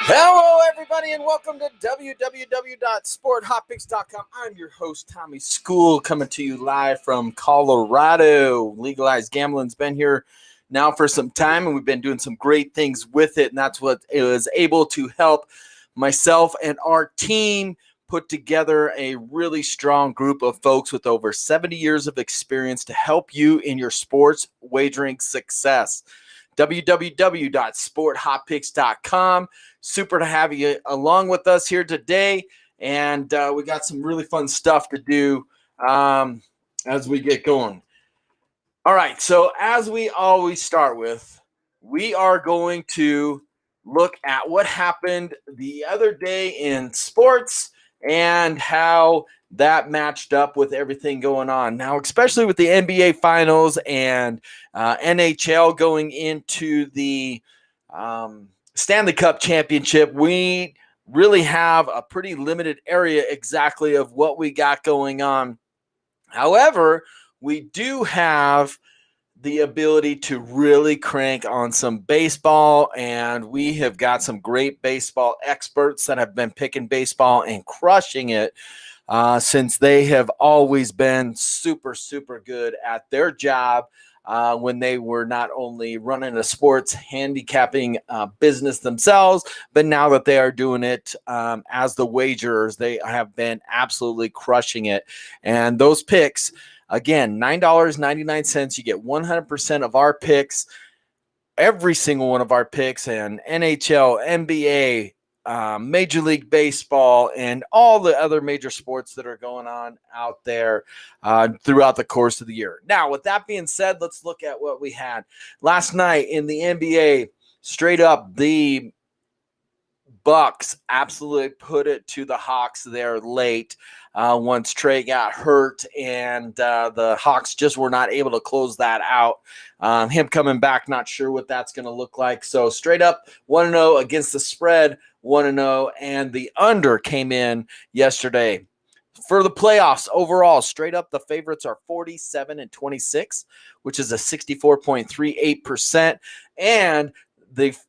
Hello, everybody, and welcome to www.sporthotpicks.com. I'm your host, Tommy School, coming to you live from Colorado. Legalized gambling's been here now for some time, and we've been doing some great things with it, and that's what it was able to help myself and our team put together a really strong group of folks with over 70 years of experience to help you in your sports wagering success. www.sporthotpicks.com. Super to have you along with us here today, and we got some really fun stuff to do as we get going. All right, so as we always start with, we are going to look at what happened the other day in sports and how that matched up with everything going on now, especially with the NBA Finals and NHL going into the Stanley Cup Championship. We really have a pretty limited area exactly of what we got going on. However, we do have the ability to really crank on some baseball, and we have got some great baseball experts that have been picking baseball and crushing it since they have always been super, super good at their job when they were not only running a sports handicapping business themselves, but now that they are doing it as the wagerers, they have been absolutely crushing it. And those picks, again, $9.99. You get 100% of our picks, every single one of our picks, and NHL, NBA, Major League Baseball, and all the other major sports that are going on out there throughout the course of the year. Now, with that being said, let's look at what we had last night in the NBA. Straight up, the Bucks absolutely put it to the Hawks there late once Trey got hurt, and the Hawks just were not able to close that out. Him coming back, not sure what that's going to look like. So straight up 1-0 against the spread, 1-0, and the under came in yesterday. For the playoffs overall, straight up, the favorites are 47-26, which is a 64.38%, and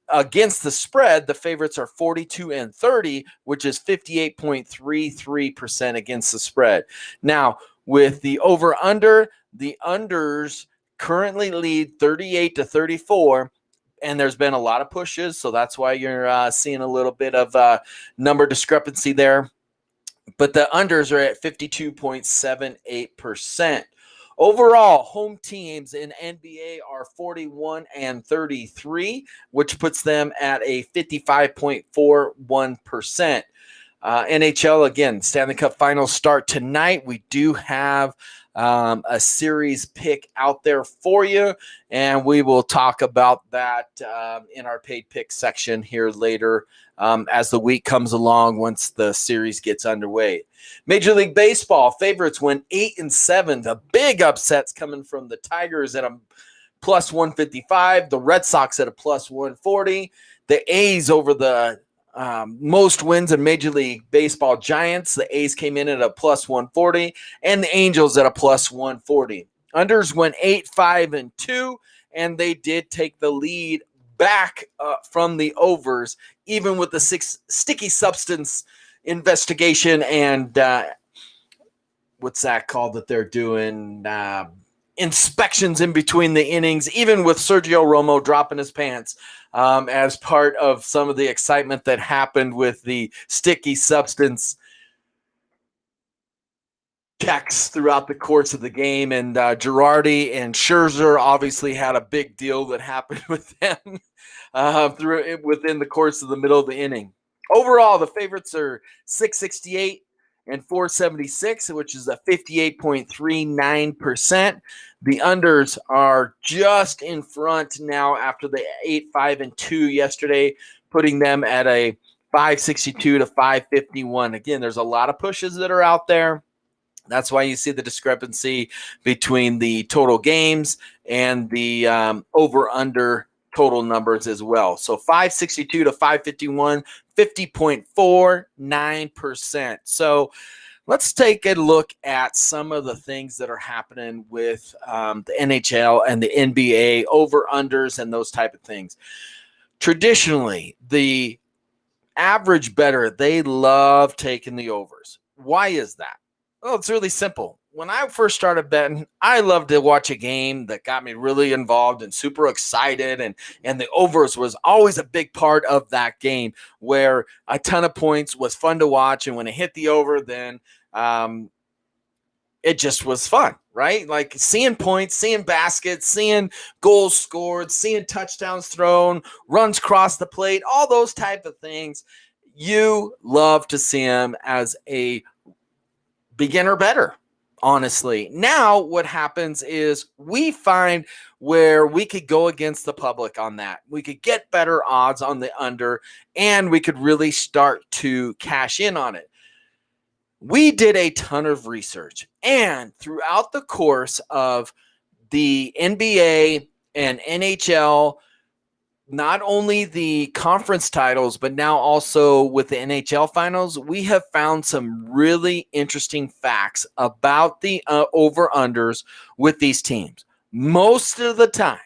against the spread, the favorites are 42-30, which is 58.33% against the spread. Now, with the over-under, the unders currently lead 38-34, and there's been a lot of pushes, so that's why you're seeing a little bit of number discrepancy there. But the unders are at 52.78%. Overall, home teams in NBA are 41-33, which puts them at a 55.41%. NHL, again, Stanley Cup Finals start tonight. We do have a series pick out there for you, and we will talk about that in our paid pick section here later as the week comes along once the series gets underway. Major League Baseball favorites went 8-7. The big upsets coming from the Tigers at a plus 155, the Red Sox at a plus 140, the A's over the most wins in Major League Baseball Giants. The A's came in at a plus 140, and the Angels at a plus 140. Unders went 8-5-2, and they did take the lead back from the overs, even with the sticky substance investigation and what's that called that they're doing? Inspections in between the innings, even with Sergio Romo dropping his pants as part of some of the excitement that happened with the sticky substance checks throughout the course of the game. And Girardi and Scherzer obviously had a big deal that happened with them within the course of the middle of the inning. Overall, the favorites are 668 and 476, which is a 58.39%. The unders are just in front now after the 8-5-2 yesterday, putting them at a 562 to 551. Again, there's a lot of pushes that are out there. That's why you see the discrepancy between the total games and the over-under total numbers as well. So 562 to 551, 50.49%. So let's take a look at some of the things that are happening with the NHL and the NBA, over-unders and those type of things. Traditionally, the average bettor, they love taking the overs. Why is that? Well, it's really simple. When I first started betting, I loved to watch a game that got me really involved and super excited. And the overs was always a big part of that game, where a ton of points was fun to watch. And when it hit the over, then it just was fun, right? Like seeing points, seeing baskets, seeing goals scored, seeing touchdowns thrown, runs across the plate, all those type of things. You love to see them as a beginner bettor, honestly. Now what happens is we find where we could go against the public on that. We could get better odds on the under, and we could really start to cash in on it. We did a ton of research, and throughout the course of the NBA and NHL, not only the conference titles, but now also with the NHL finals, we have found some really interesting facts about the over-unders with these teams. Most of the time,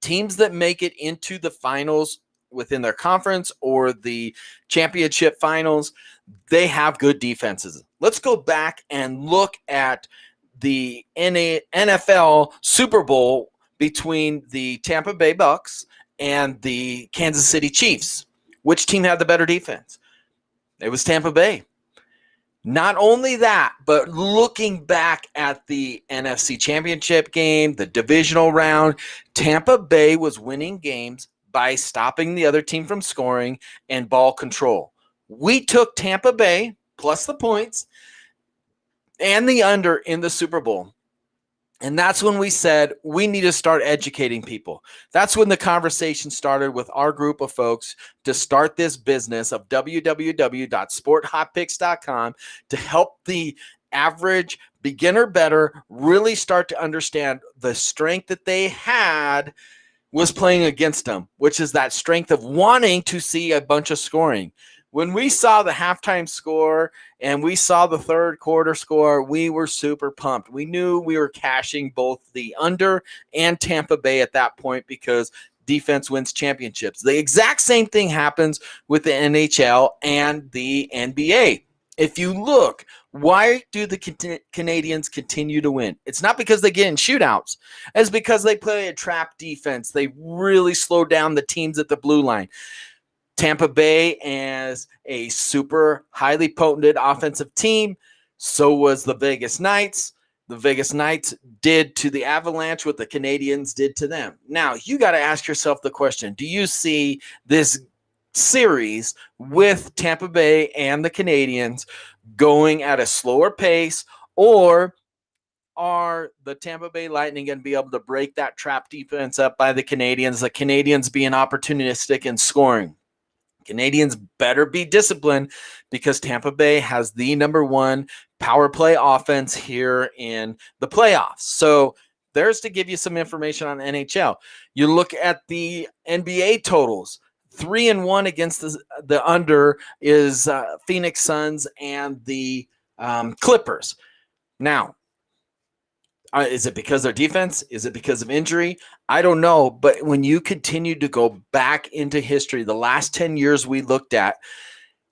teams that make it into the finals within their conference or the championship finals, they have good defenses. Let's go back and look at the NFL Super Bowl between the Tampa Bay Bucks and the Kansas City Chiefs. Which team had the better defense? It was Tampa Bay. Not only that, but looking back at the NFC Championship game, the divisional round, Tampa Bay was winning games by stopping the other team from scoring and ball control. We took Tampa Bay plus the points and the under in the Super Bowl. And that's when we said we need to start educating people. That's when the conversation started with our group of folks to start this business of www.sporthotpicks.com to help the average beginner bettor really start to understand the strength that they had was playing against them, which is that strength of wanting to see a bunch of scoring. When we saw the halftime score and we saw the third quarter score, we were super pumped. We knew we were cashing both the under and Tampa Bay at that point because defense wins championships. The exact same thing happens with the NHL and the NBA. If you look, why do the Canadians continue to win? It's not because they get in shootouts. It's because they play a trap defense. They really slow down the teams at the blue line. Tampa Bay as a super highly potent offensive team. So was the Vegas Knights. The Vegas Knights did to the Avalanche what the Canadians did to them. Now, you got to ask yourself the question, do you see this series with Tampa Bay and the Canadians going at a slower pace, or are the Tampa Bay Lightning going to be able to break that trap defense up by the Canadians being opportunistic and scoring? Canadians better be disciplined because Tampa Bay has the number one power play offense here in the playoffs. So there's to give you some information on NHL. You look at the NBA totals. 3-1 against the under is Phoenix Suns and the Clippers. Now, is it because of their defense? Is it because of injury? I don't know. But when you continue to go back into history, the last 10 years we looked at,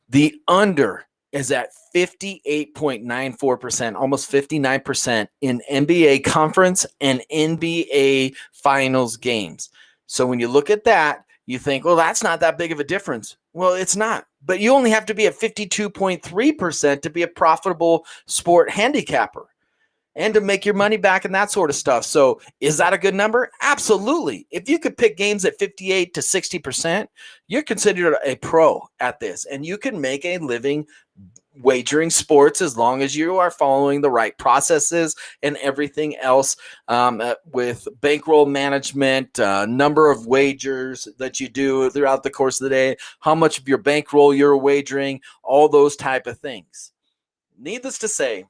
the under is at 58.94%, almost 59% in NBA conference and NBA finals games. So when you look at that, you think, well, that's not that big of a difference. Well, it's not. But you only have to be at 52.3% to be a profitable sport handicapper and to make your money back and that sort of stuff. So is that a good number? Absolutely. If you could pick games at 58 to 60%, you're considered a pro at this, and you can make a living wagering sports as long as you are following the right processes and everything else with bankroll management, number of wagers that you do throughout the course of the day, how much of your bankroll you're wagering, all those type of things. Needless to say,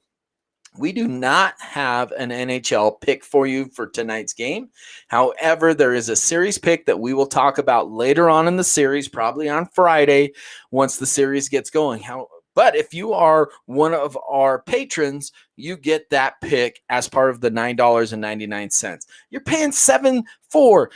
we do not have an NHL pick for you for tonight's game. However, there is a series pick that we will talk about later on in the series, probably on Friday, once the series gets going. But if you are one of our patrons, you get that pick as part of the $9.99. You're paying $7 for,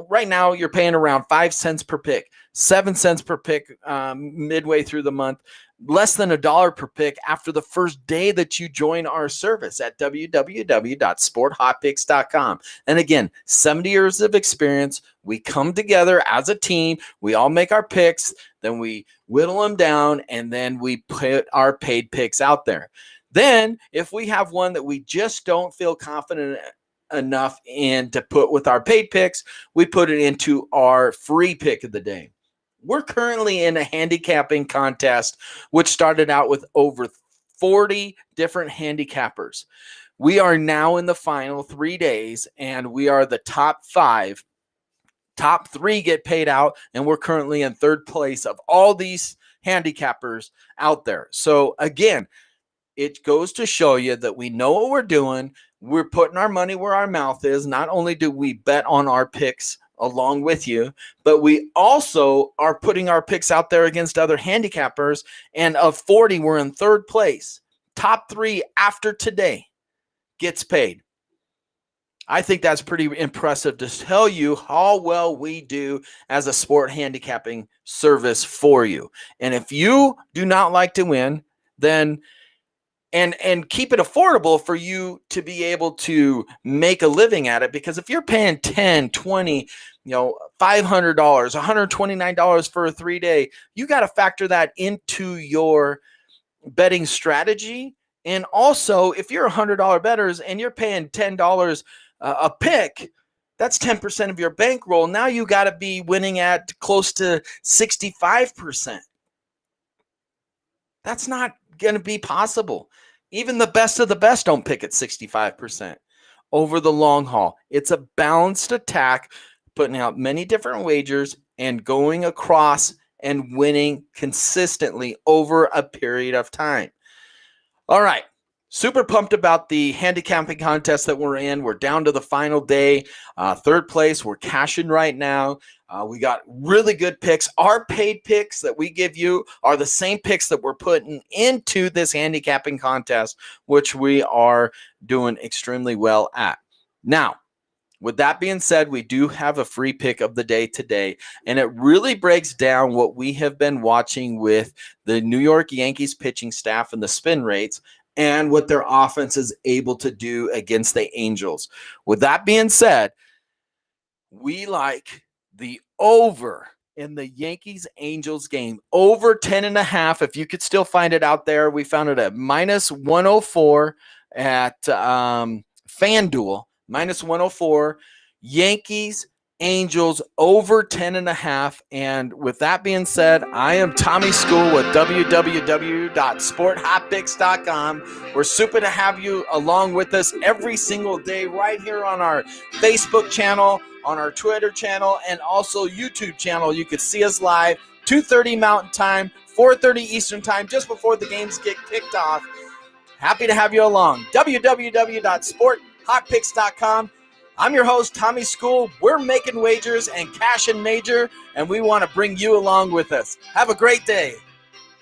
right now you're paying around 5 cents per pick. 7 cents per pick midway through the month, less than $1 per pick after the first day that you join our service at www.sporthotpicks.com. And again, 70 years of experience. We come together as a team. We all make our picks. Then we whittle them down, and then we put our paid picks out there. Then if we have one that we just don't feel confident enough in to put with our paid picks, we put it into our free pick of the day. We're currently in a handicapping contest, which started out with over 40 different handicappers. We are now in the final 3 days, and we are the top 5. Top 3 get paid out, and we're currently in 3rd place of all these handicappers out there. So again, it goes to show you that we know what we're doing. We're putting our money where our mouth is. Not only do we bet on our picks along with you, but we also are putting our picks out there against other handicappers. And of 40, we're in 3rd place. Top 3 after today gets paid. I think that's pretty impressive to tell you how well we do as a sport handicapping service for you. And if you do not like to win, then and keep it affordable for you to be able to make a living at it, because if you're paying $10, $20, $500, $129 for a 3-day, you got to factor that into your betting strategy. And also, if you're $100 bettors and you're paying $10 a pick, that's 10% of your bankroll. Now you got to be winning at close to 65%. That's not going to be possible. Even the best of the best don't pick at 65% over the long haul. It's a balanced attack, putting out many different wagers and going across and winning consistently over a period of time. All right. Super pumped about the handicapping contest that we're in. We're down to the final day, 3rd place. We're cashing right now. We got really good picks. Our paid picks that we give you are the same picks that we're putting into this handicapping contest, which we are doing extremely well at. Now, with that being said, we do have a free pick of the day today, and it really breaks down what we have been watching with the New York Yankees pitching staff and the spin rates, and what their offense is able to do against the Angels. With that being said, we like the over in the Yankees-Angels game. Over 10.5. If you could still find it out there, we found it at -104 at FanDuel. -104. Yankees, Angels over 10.5. And with that being said, I am Tommy School with www.sporthotpicks.com. We're super to have you along with us every single day right here on our Facebook channel, on our Twitter channel, and also YouTube channel. You can see us live 2:30 Mountain Time, 4:30 Eastern Time, just before the games get kicked off. Happy to have you along. www.sporthotpicks.com. I'm your host, Tommy School. We're making wagers and cash and major, and we want to bring you along with us. Have a great day.